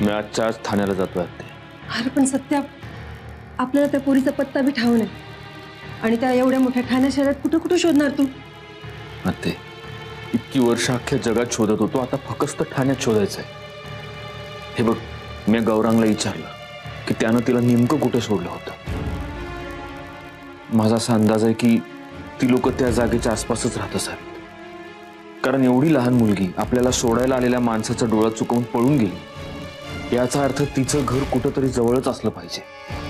मी आजच्या आज ठाण्याला जातोय. अरे पण सत्या, आपल्याला त्या पोरीचा पत्ता बी ठाव नाही आणि त्या एवढ्या मोठ्या ठाण्या शहरात कुठं कुठं शोधणार तू? ते इतकी वर्ष अख्ख्या जगात शोधत होतो, आता फक्त ठाण्यात शोधायचंय. हे बघ, मी गौरांगला विचारलं की त्यानं तिला नेमकं कुठे सोडलं होतं. माझा असा अंदाज आहे की ती लोक त्या जागेच्या आसपासच राहत असावीत, कारण एवढी लहान मुलगी आपल्याला सोडायला आलेल्या माणसाचा डोळा चुकवून पळून गेली, याचा अर्थ तिचं घर कुठंतरी जवळच असलं पाहिजे.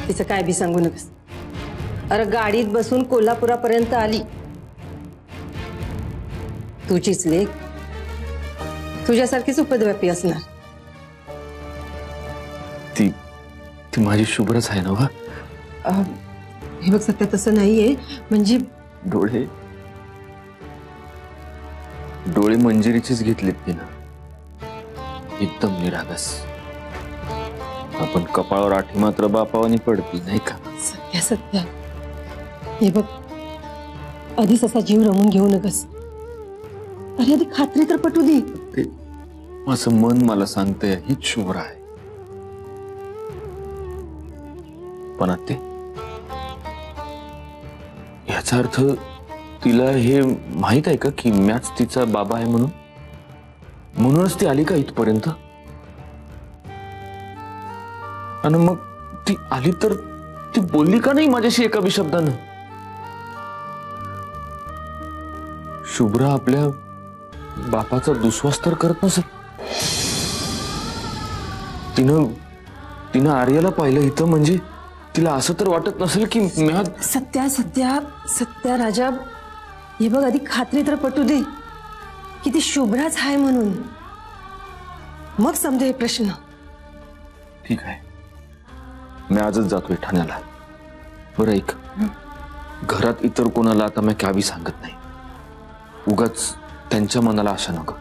तिचं काय बी सांगू नकस. अरे गाडीत बसून कोल्हापुरापर्यंत आली. तुझीच लेक, तुझ्यासारखीच उपद्व्यापी असणार. ती माझी शुभ्रच आहे ना. हे बघ सत्या, तसं नाहीये. म्हणजे डोळे मंजिरीचीच घेतलीत तिनं, एकदम निरागस. आपण कपाळावर आठी मात्र बापावानी पडती नाही का? सत्या सत्या, हे बघ, आधीच असा जीव रमून घेऊ नकस. अरे आधी खात्री तर पटू दे. ते माझं मन मला सांगतंय हीच शुभ्र आहे. पण ते याचा अर्थ तिला हे माहित आहे का की मॅच तिचा बाबा आहे म्हणून? म्हणूनच ती आली का इथपर्यंत? आणि मग ती आली तर ती बोलली का नाही माझ्याशी एका बी शब्दानं? शुभ्रा आपल्या बापाचा दुस्वास तर करत नसेल. तिनं आर्याला पाहिलं इथं, म्हणजे तिला असं तर वाटत नसेल की सत्या सत्या सत्या राजा, हे बघ, आधी खात्री तर पटू दे की ती शुभ्राच आहे म्हणून, मग समजे हे प्रश्न. ठीक आहे, मी आजच जातोय ठाण्याला. बरं ऐक, घरात इतर कोणाला आता मी काय बी सांगत नाही, उगाच त्यांच्या मनाला आशा नको.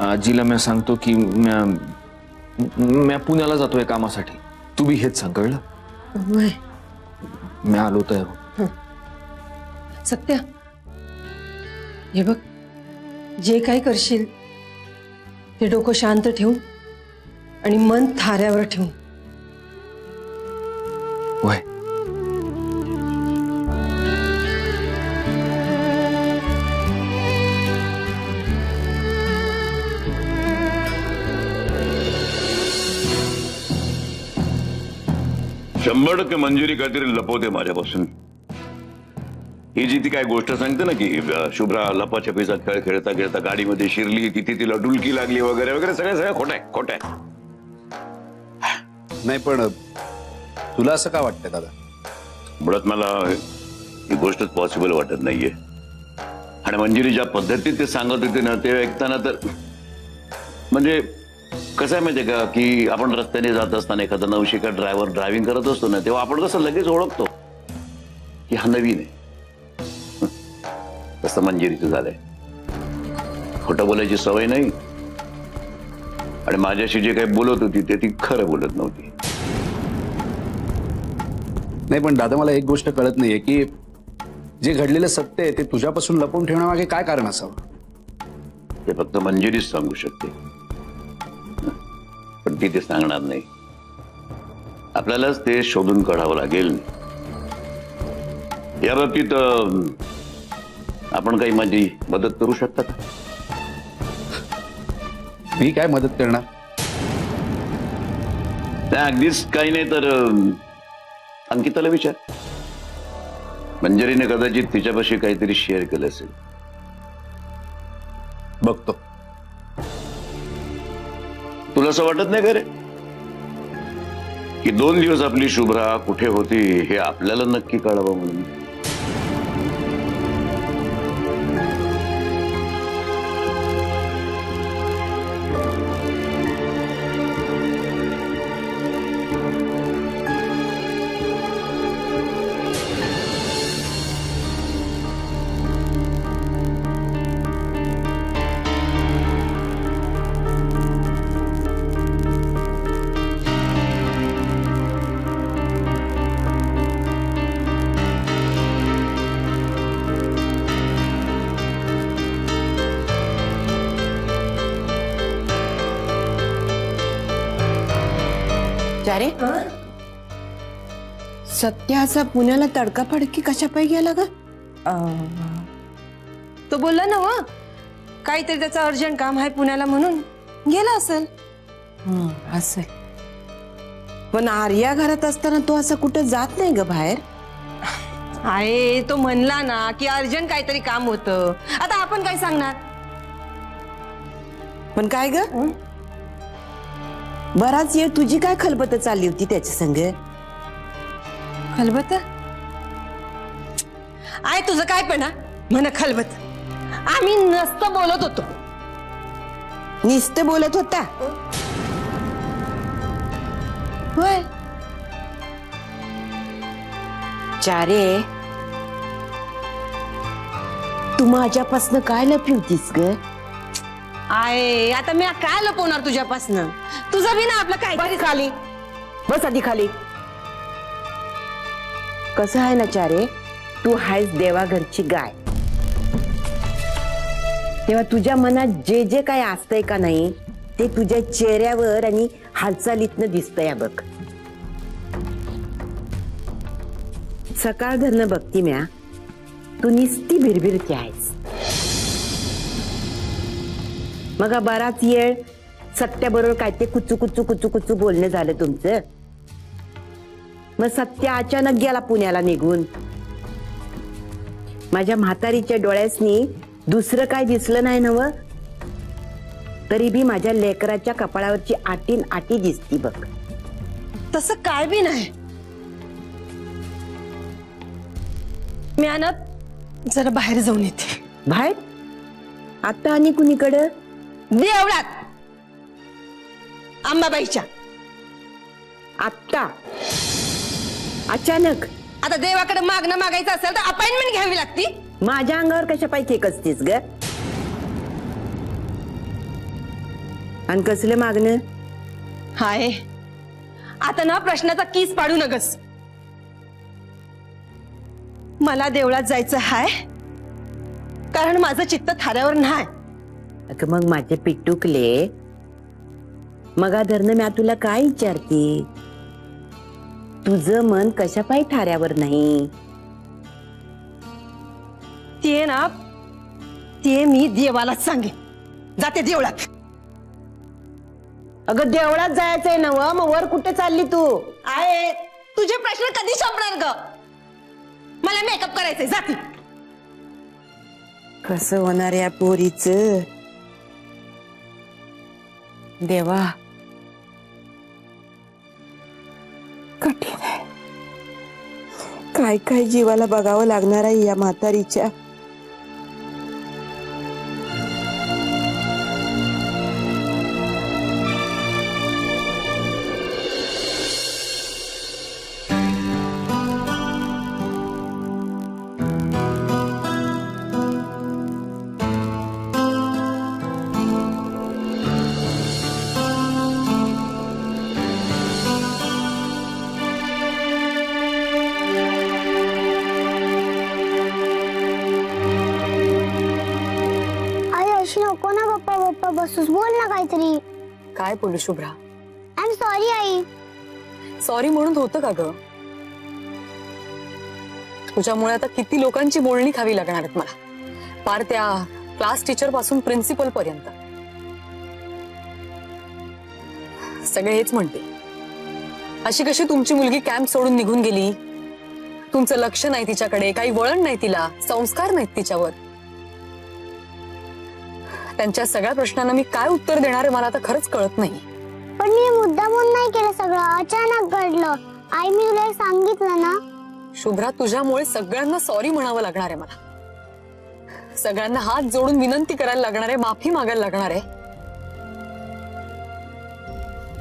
आजीला मी सांगतो की मी पुण्याला जातोय कामासाठी, तू बी हेच सांग, कळलं? मी आलो तयार. सत्या, हे बघ, जे काही करशील ते डोकं शांत ठेवून आणि मन थाऱ्यावर ठेवून. वय शंभर टक्के मंजुरी काहीतरी लपवते माझ्यापासून. ही जी ती काय गोष्ट सांगते ना की शुभ्रा लपाछपीचा खेळ खेळता खेळता गाडीमध्ये शिरली, तिथे तिला डुलकी लागली वगैरे वगैरे, सगळं खोट आहे, खोट आहे. नाही, पण तुला असं का वाटतंय दादा? मुळात मला ही गोष्टच पॉसिबल वाटत नाहीये. आणि मंजुरी ज्या पद्धतीत ते सांगत होते ना, ते ऐकताना तर म्हणजे कसं आहे माहितीये का की आपण रस्त्याने जात असताना एखादा नवशिका ड्रायव्हर ड्रायव्हिंग करत असतो ना, तेव्हा आपण कसं लगेच ओळखतो की हा नवीन आहे. तसं मंजिरीचं झालंय. खोटं बोलायची सवय नाही आणि माझ्याशी जे काही बोलत होती ते ती खरं बोलत नव्हती. नाही, पण दादा, मला एक गोष्ट कळत नाहीये की जे घडलेलं सत्य आहे ते तुझ्यापासून लपवून ठेवण्यामागे काय कारण असावं? ते फक्त मंजिरीच सांगू शकते, पण ती ते सांगणार नाही. आपल्यालाच ते शोधून काढावं लागेल. या बाबतीत आपण काही माझी मदत करू शकता का? मी काय मदत करणार? अगदीच काही नाही तर अंकिताला विचार. मंजिरीने कदाचित तिच्यापाशी काहीतरी शेअर केलं असेल. बघतो. तुला असं वाटत नाही का रे की 2 दिवस आपली शुभ्रा कुठे होती हे आपल्याला नक्की कळावं म्हणून? चारे सत्याचा पुण्याला तडकाफडकी कशा पायी गेला ग? तो बोलला ना व काहीतरी त्याचं अर्जंट काम आहे पुण्याला म्हणून गेला असेल. असेल. पण आर्या घरात असताना तो असं कुठं जात नाही ग बाहेर. आहे तो म्हणला ना की अर्जंट काहीतरी काम होतं. आता आपण काय सांगणार. पण काय ग बराच वेळ तुझी काय खलबत चालली होती त्याच्या संग? खलबत आहे तुझं काय पण म्हण खलबत. आम्ही नसतं बोलत होतो. नुसतं बोलत होता होय. चारे तू माझ्यापासनं काय लपवतीस ग? आहे आता मी काय लपवणार तुझ्यापासनं. तुझं बी ना आपलं काय बस खाली बस आधी खाली. कसं आहे ना चारे तू आहेस देवाघरची गाय. तेव्हा तुझ्या मनात जे जे काय असतंय का नाही ते तुझ्या चेहऱ्यावर आणि हालचालीतनं दिसतंय बघ. सकाळ धरणं बघती म्या तू निस्ती भिरभिरती आहेस. मग बराच वेळ सत्याबरोबर काय ते कुचू कुचू कुचू कुचू बोलणं झालं तुमचं. मग सत्य अचानक गेला पुण्याला निघून. माझ्या म्हातारीच्या डोळ्यासनी दुसरं काय दिसलं नाही नव. तरी बी माझ्या लेकराच्या कपाळावरची आटीन आटी दिसती बघ. तसं काय बी नाही. मी ना जरा बाहेर जाऊन येते. बाहेर आता आणि कुणीकडं? देवळात अंबाबाईच्या. आत्ता अचानक? आता देवाकडे मागणं मागायचं असेल तर अपॉइंटमेंट घ्यावी लागती. माझ्या अंगावर कशा पायी खेकसतीस ग? आणि कसलं मागणं? हाय आता ना प्रश्नाचा कीस पाडू नगस. मला देवळात जायचं हाय कारण माझं चित्त थाऱ्यावर नाही. अगं मग माझे पिट्टुकले मगा धरणं मी तुला काय विचारते? तुझं मन कशा पायी थाऱ्यावर नाही? ते ना ते मी देवालाच सांगेन. जाते देवळात. अगं देवळात जायचंय ना व मग वर कुठे चालली तू? आहे तुझे प्रश्न कधी संपणार ग? मला मेकअप करायचंय. जाते. कसं होणार या पोरीच? देवा कठीण आहे. काय काय जीवाला बघावं लागणार आहे या म्हातारीच्या. नको ना पप्पा. पप्पा बसूस बोल ना काहीतरी. काय बोलू Shubhra? I am sorry I. Sorry म्हणून होतं का ग? तुझ्यामुळे आता किती लोकांची बोलणी खावी लागणार आहेत मला. पार त्या क्लास टीचर पासून प्रिन्सिपल पर्यंत सगळे हेच म्हणते, अशी कशी तुमची मुलगी कॅम्प सोडून निघून गेली? तुमचं लक्ष नाही तिच्याकडे, काही वळण नाही तिला, संस्कार नाहीत तिच्यावर. त्यांच्या सगळ्या प्रश्नांना मी काय उत्तर देणार आहे मला आता खरंच कळत नाही. पण मी मुद्दामून नाही केलं, सगळं अचानक घडलं. आई मी तुला सांगितलं ना. शुभ्रा, तुझ्यामुळे सगळ्यांना सॉरी म्हणावं लागणार आहे मला. सगळ्यांना हात जोडून विनंती करायला लागणार आहे, माफी मागायला लागणार आहे.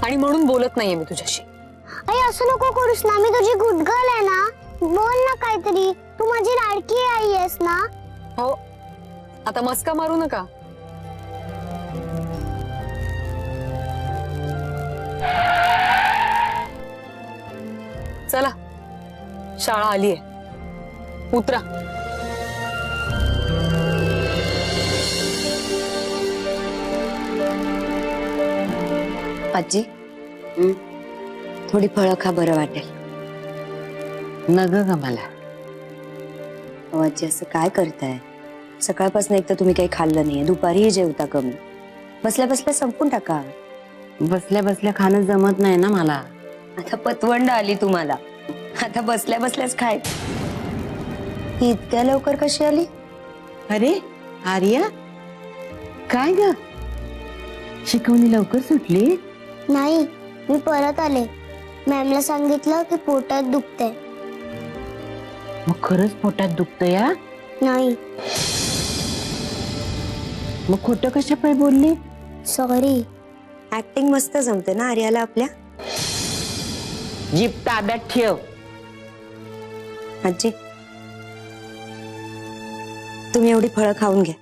आणि म्हणून बोलत नाहीये मी तुझ्याशी. आई असं नको करूस ना, मी तुझी गुड गर्ल आहे ना. बोल ना काहीतरी, तू माझी लाडकी आई आहेस ना. हो, आता मस्का मारू नका. चला, शाळा आलीये, उतरा. आजी, थोडी फळं खा, बरं वाटेल. नग ग मला. अहो आजी, असं काय करताय? सकाळपासून एक तर तुम्ही काही खाल्लं नाहीये, दुपारीही जेवता कमी. बसल्या बसल्या संपून टाका. बसल्या बसल्या खाणं जमत नाही ना मला. आता पतवंड आली तुम्हाला, आता बसल्या बसल्याच खाय. ही इतक्या लवकर कशी आली? अरे आर्या, काय ग, शिकवणी लवकर सुटली? नाही, मी परत आले. मॅमला सांगितलं की पोटात दुखतंय. मग खरंच पोटात दुखतं या? नाही, मग खोटं कशा पाय बोलली? सॉरी. ऍक्टिंग मस्त जमते ना आर्याला आपल्या. जीभ ताब्यात ठेव. आजी, तुम्ही एवढी फळं खाऊन घ्या.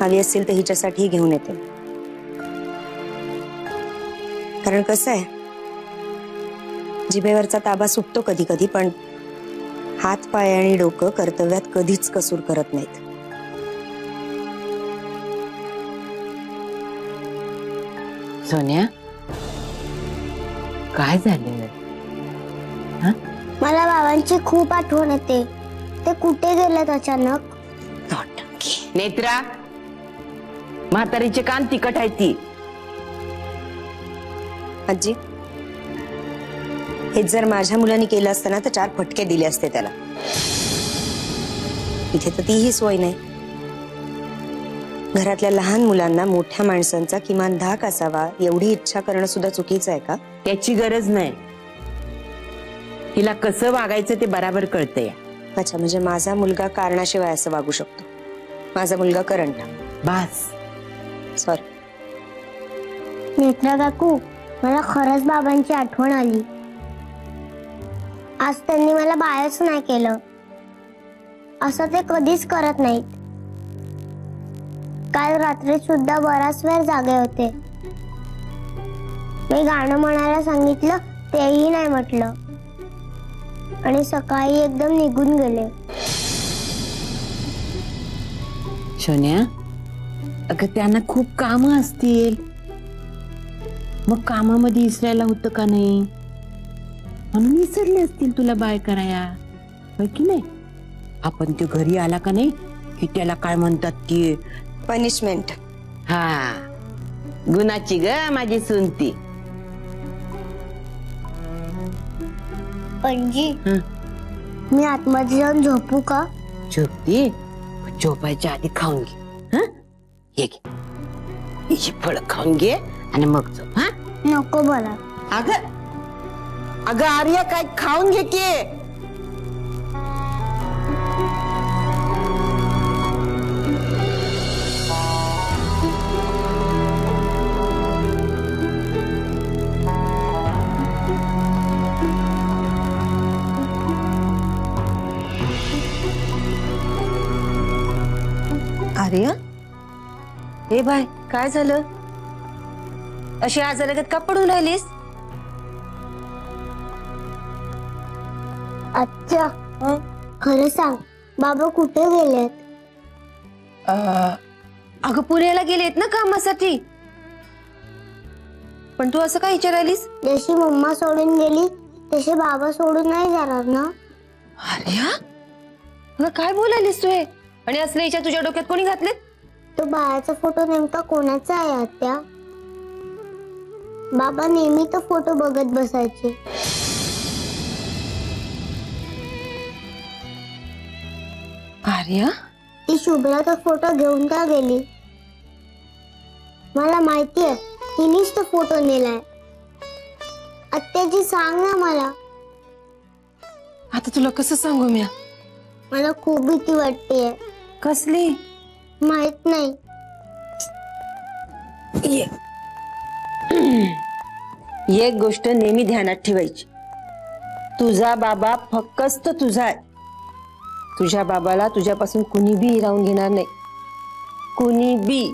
हवी असतील तर हिच्यासाठी घेऊन येते. कारण कसं आहे, जिभेवरचा ताबा सुटतो कधी कधी, पण हात पाय आणि डोकं कर्तव्यात कधीच कसूर करत नाहीत. सोन्या, काय झालं? मला बाबांची खूप आठवण येते. ते कुठे गेलेत अचानक? नेत्रा, म्हातारीचे कान तिखट आहे ती. आजी, हे जर माझ्या मुलांनी केलं असतं ना तर 4 फटके दिले असते त्याला. इथे तर तीही सोय नाही. घरातल्या लहान मुलांना मोठ्या माणसांचा किमान धाक असावा एवढी इच्छा करणं सुद्धा चुकीचं आहे का? त्याची गरज नाही. तिला कसं वागायचं ते बराबर कळतंय. अच्छा, म्हणजे माझा मुलगा कारणाशिवाय असं वागू शकतो. माझा मुलगा करंटा. बास. सॉरी. नेत्रा काकू, मला खरंच बाबांची आठवण आली. आज त्यांनी मला बाहेरच नाही केलं. असं ते कधीच करत नाहीत. काल रात्री सुद्धा बराच वेळ जागे होते. मी गाणं म्हणायला सांगितलं तेही नाही म्हटलं, आणि सकाळी एकदम निघून गेले. सोन्या, अगं त्यांना खूप कामं असतील. मग कामामध्ये इसरायला होतं का नाही? म्हणून विसरले असतील तुला बाय कराया, होय की नाही? आपण ते घरी आला का नाही की त्याला काय म्हणतात ती पनिशमेंट. हा, गुणाची ग माझी सुनती. पणजी, हं. मी आतमध्ये जाऊन झोपू का? झोपती? झोपायच्या आधी खाऊन घे. हा, हे घे, ही फळ खाऊन घे आणि मग झोप. हा, नको मला. अगं अगं आर्या, काय खाऊन घे की. आर्या, हे बाय, काय झालं? अशी आजारागत का पडून राहिलीस? अच्छा, खरं सांग, बाबा कुठे गेलेत? अगं पुण्याला गेलेत ना कामासाठी. पण तू असं काय विचारायलीस? जशी मम्मा सोडून गेली तसे बाबा सोडून नाही जाणार ना? आर्या, अगं काय बोलायलीस तू हे? आणि असले हिच्या तुझ्या डोक्यात कोणी घातलेत? तो बाळाचा फोटो नेमका कोणाचा आहे आत्या? बाबा नेहमी तो फोटो बघत बसायचे. आर्या, ती शुभ्रा तो फोटो घेऊन का गेली? मला माहितीये, तिनेच तो फोटो नेलाय. आत्याजी सांग ना मला. आता तुला कसं सांगू मी? मला खूप भीती वाटतेय. कसली? माहित नाही. एक गोष्ट नेहमी ध्यानात ठेवायची, तुझा बाबा फक्त तुझा आहे. तुझ्या बाबाला तुझ्यापासून कुणी बी हिरावून घेणार नाही. कुणी बी,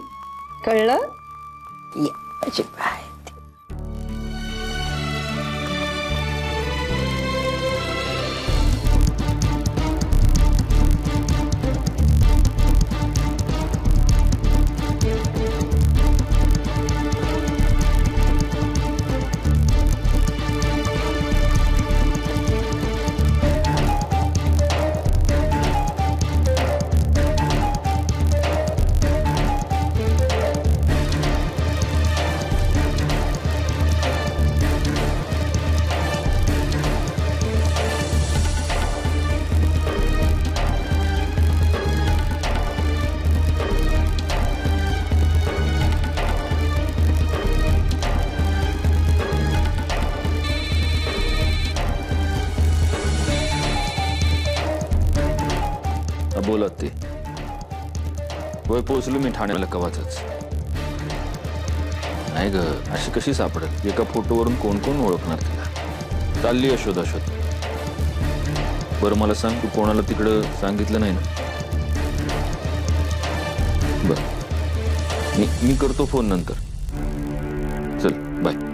कळलं? ये, माझी बाय. बोलत ते होय, पोचलो मी ठाण्याला कवाचच. नाही ग, अशी कशी सापडेल? एका फोटोवरून कोण कोण ओळखणार तिला? चालली आहे शोध. बरं मला सांग, तू कोणाला तिकडं सांगितलं नाही ना? बरं, मी करतो फोन नंतर. चल बाय.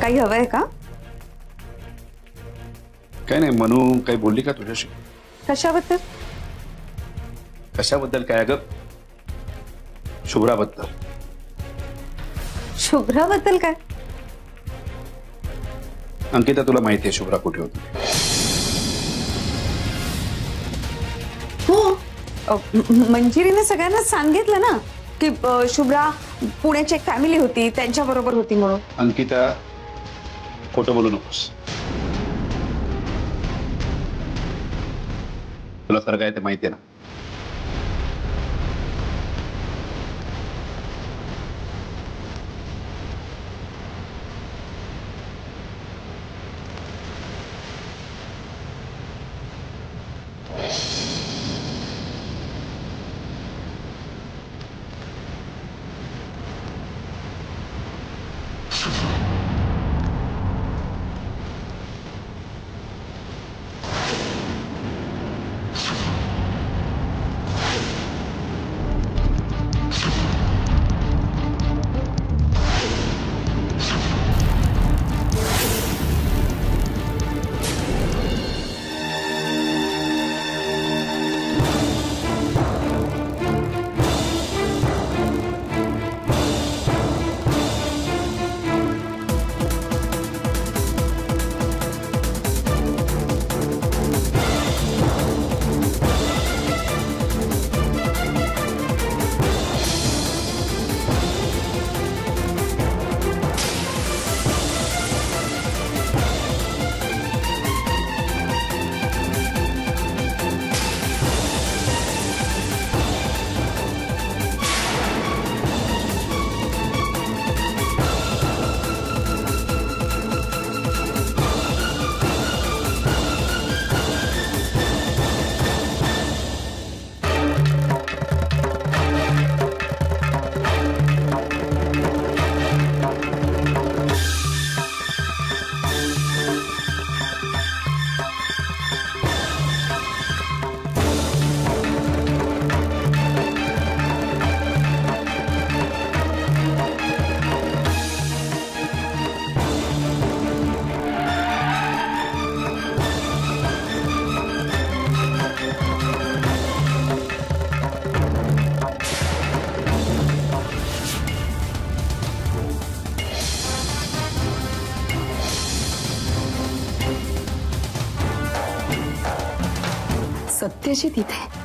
काही हवंय का? काय नाही, मनू काही बोलली का तुझ्याशी? कशाबद्दल? कशाबद्दल काय? अगं शुभ्राबद्दल. शुभ्राबद्दल काय? अंकिता, तुला माहिती आहे शुभ्रा कुठे होती? हो, मंजिरीने सगळ्यांना सांगितलं ना की शुभ्रा पुण्याची एक फॅमिली होती, त्यांच्या बरोबर होती म्हणून. अंकिता, खोटं बोलू नकोस. तुला खरं काय ते माहिती आहे ना? सत्यजित इथे